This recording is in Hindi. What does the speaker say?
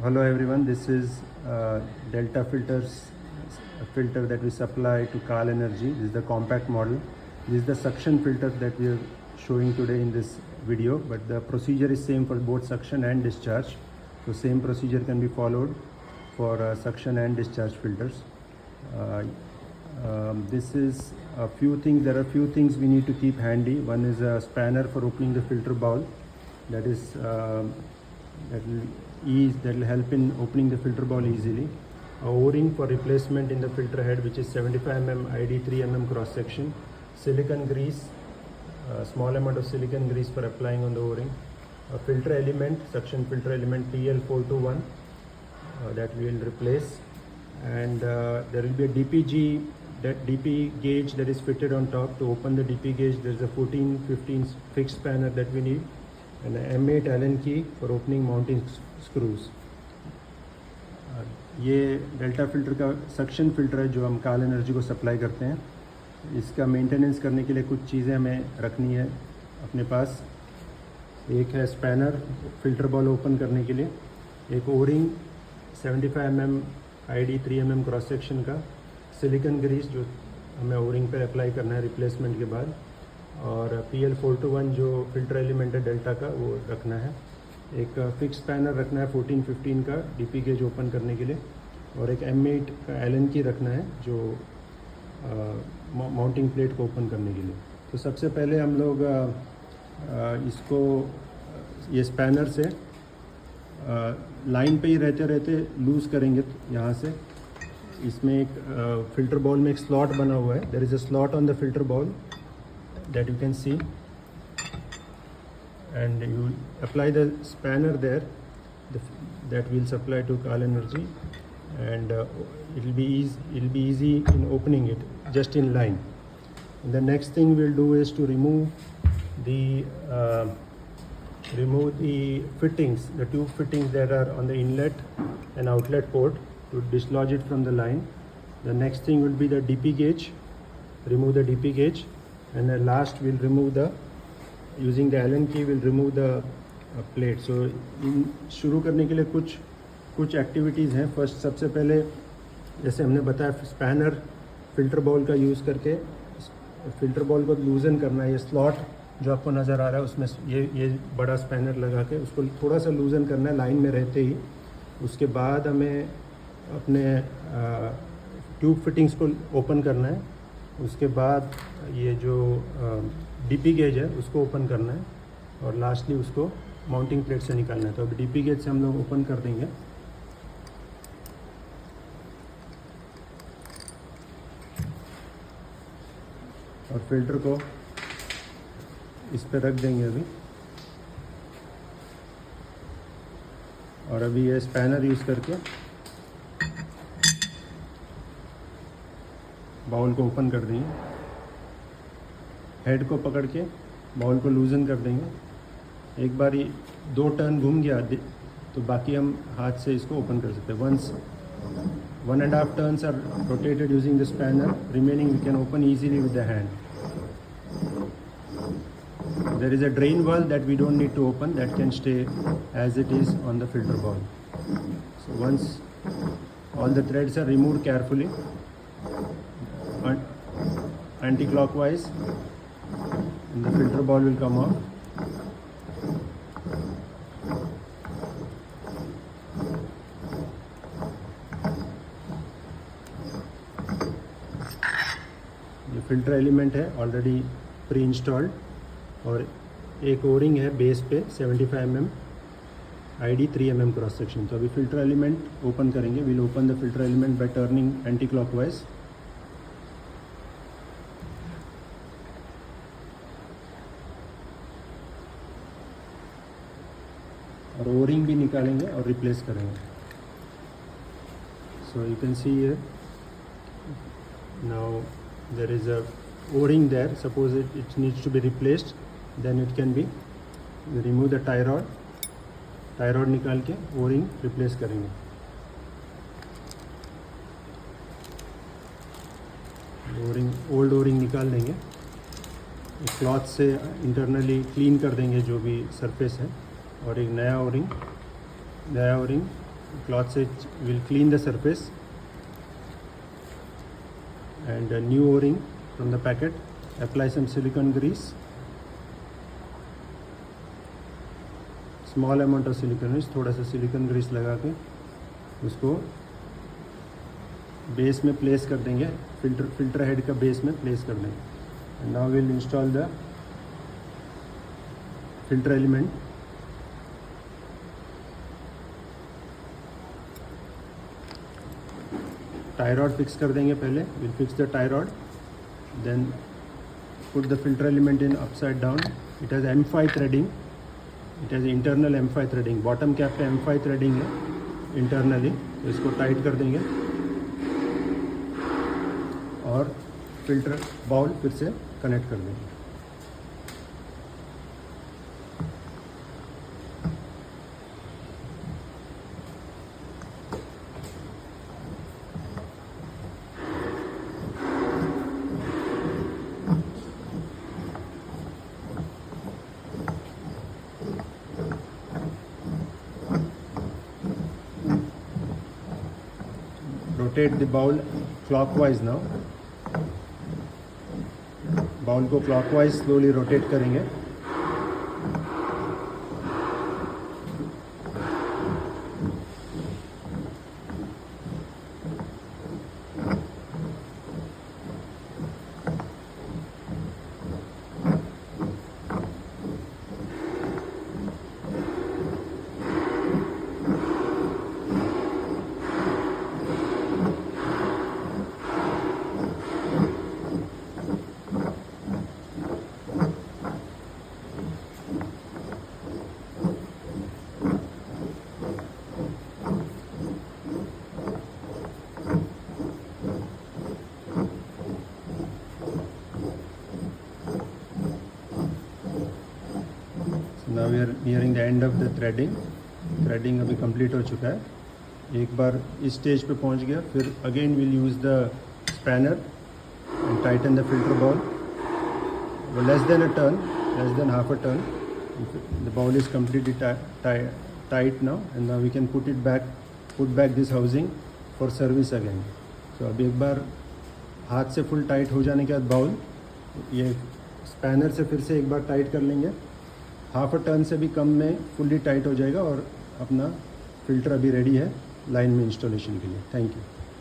Hello everyone, this is Delta Filters filter that we supply to Carl Energy. This is the compact model. This is the suction filter that we are showing today in this video, but the procedure is same for both suction and discharge. So same procedure can be followed for suction and discharge filters. This is a few things. There are a few things we need to keep handy. One is a spanner for opening the filter bowl. That is that will help in opening the filter bowl easily. A O-ring for replacement in the filter head, which is 75 mm ID 3 mm cross section. Silicon grease, small amount of silicon grease for applying on the O-ring. A filter element, suction filter element TL421 that we will replace. And there will be a DPG, that DP gauge that is fitted on top. To open the DP gauge, there is a 14-15 fixed spanner that we need, and an M8 Allen key for opening mounting screws. ये डेल्टा फिल्टर का सक्शन फिल्टर है जो हम कार्ल एनर्जी को सप्लाई करते हैं। इसका मेंटेनेंस करने के लिए कुछ चीज़ें हमें रखनी है अपने पास। एक है स्पैनर फिल्टर बॉल ओपन करने के लिए, एक O-ring 75 mm ID 3 mm cross section का, सिलिकन ग्रीस जो हमें O-ring पे अप्लाई करना है रिप्लेसमेंट के बाद, और PL421 जो फिल्टर एलिमेंट है डेल्टा का वो रखना है। एक फिक्स स्पैनर रखना है 14-15 का DP गेज ओपन करने के लिए, और एक M8 का एलन की रखना है जो माउंटिंग प्लेट को ओपन करने के लिए। तो सबसे पहले हम लोग इसको ये स्पैनर से लाइन पे ही रहते रहते लूज़ करेंगे यहाँ से। इसमें एक फिल्टर बॉल में एक स्लॉट बना हुआ है। There is a slot on the filter ball that you can see, and you apply the spanner there that will supply to Carl Energy, and it will be easy in opening it just in line. And the next thing we'll do is to remove the fittings, the tube fittings that are on the inlet and outlet port, to dislodge it from the line. The next thing will be the DP gauge. Remove the DP gauge. And then last we'll remove using the Allen key we'll remove the plate. So शुरू करने के लिए कुछ एक्टिविटीज़ हैं। फर्स्ट सबसे पहले जैसे हमने बताया स्पैनर फिल्टर बॉल का यूज़ करके फिल्टर बॉल को लूजन करना है। ये स्लॉट जो आपको नज़र आ रहा है उसमें ये बड़ा स्पैनर लगा के उसको थोड़ा सा लूजन करना है लाइन में रहते ही। उसके बाद हमें अपने ट्यूब फिटिंग्स को ओपन करना है। उसके बाद ये जो DP गेज है उसको ओपन करना है, और लास्टली उसको माउंटिंग प्लेट से निकालना है। तो अब DP गेज से हम लोग ओपन कर देंगे। और फिल्टर को इस पे रख देंगे अभी। और अभी ये स्पैनर यूज़ करके बाउल को ओपन कर देंगे। हेड को पकड़ के बाउल को लूजन कर देंगे। एक बार 2 टर्न घूम गया तो बाकी हम हाथ से इसको ओपन कर सकते हैं। Once 1.5 turns are rotated using the spanner, remaining we can open easily with the hand. There is a drain valve that we don't need to open, that can stay as it is on the filter ball. So once all the threads are removed carefully anti-clockwise, and the filter ball will come off. ये फिल्टर एलिमेंट है ऑलरेडी प्री इंस्टॉल्ड, और एक O-ring है बेस पे 75 mm ID 3 mm cross section. तो अभी फिल्टर एलिमेंट ओपन करेंगे। We'll open the filter element by turning anticlockwise. और O-ring भी निकालेंगे और रिप्लेस करेंगे। So you can see here now there is a O-ring there. Suppose it needs to be replaced, then it can be remove the tie rod निकाल के O-ring रिप्लेस करेंगे। ओल्ड O-ring निकाल देंगे, क्लॉथ से इंटरनली क्लीन कर देंगे जो भी सरफेस है, और एक नया O-ring cloth से will clean the surface, and a new O-ring from the packet. Apply some silicone grease, small amount of silicone grease, थोड़ा सा silicone grease लगा के उसको बेस में प्लेस कर देंगे, फिल्टर हेड का बेस में प्लेस कर देंगे. Now will install the filter element. Tie rod fix कर देंगे पहले. Will fix the tie rod, then put the filter element in upside down. It has M5 threading, it has internal M5 threading. Bottom cap पे M5 थ्रेडिंग है इंटरनली, तो इसको टाइट कर देंगे और फिल्टर बाउल फिर से कनेक्ट कर देंगे. Rotate the bowl clockwise. Now bowl को क्लॉकवाइज स्लोली रोटेट करेंगे. Now we are nearing the end of the threading. Threading अभी कंप्लीट हो चुका है. एक बार इस स्टेज पे पहुंच गया, फिर again will use the spanner and tighten the filter bowl. Less than a turn, less than half a turn. The bowl is completely tight now, and now we can put back this housing for service again. So अभी एक बार हाथ से फुल टाइट हो जाने के बाद बाउल ये स्पैनर से फिर से एक बार टाइट कर लेंगे. हाफ अ टर्न से भी कम में फुल्ली टाइट हो जाएगा और अपना फ़िल्टर अभी रेडी है लाइन में इंस्टॉलेशन के लिए. Thank you.